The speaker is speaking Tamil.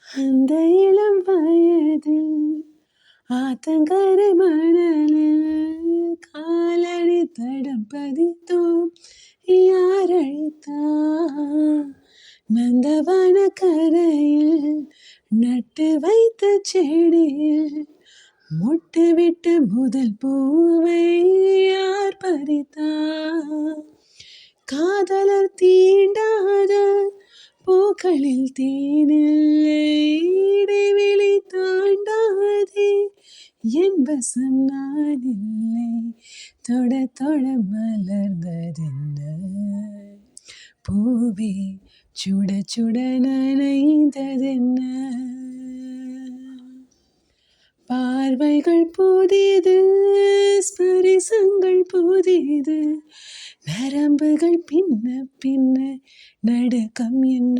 அந்த இளம் வயதில் ஆத்தங்கரை மணலில் காலடி தடம் பதித்தோம் யார் அழைத்தார் நந்தவன கரையில் நட்டு வைத்த செடியில் மொட்டு விட்ட முதல் பூவை யார் பறித்தார் காதலர் தீண்டாத பூக்களில் தேனில்லை இடைவெளி தாண்டாதே என் வசம் நான் இல்லை தொட தொட மலர்ந்ததென்ன பூவே சுட சுட நனைந்ததென்ன பார்வைகள் புதியது ஸ்பரிசங்கள் புதியது நரம்புகள் பின்ன பின்ன நடுக்கம் என்ன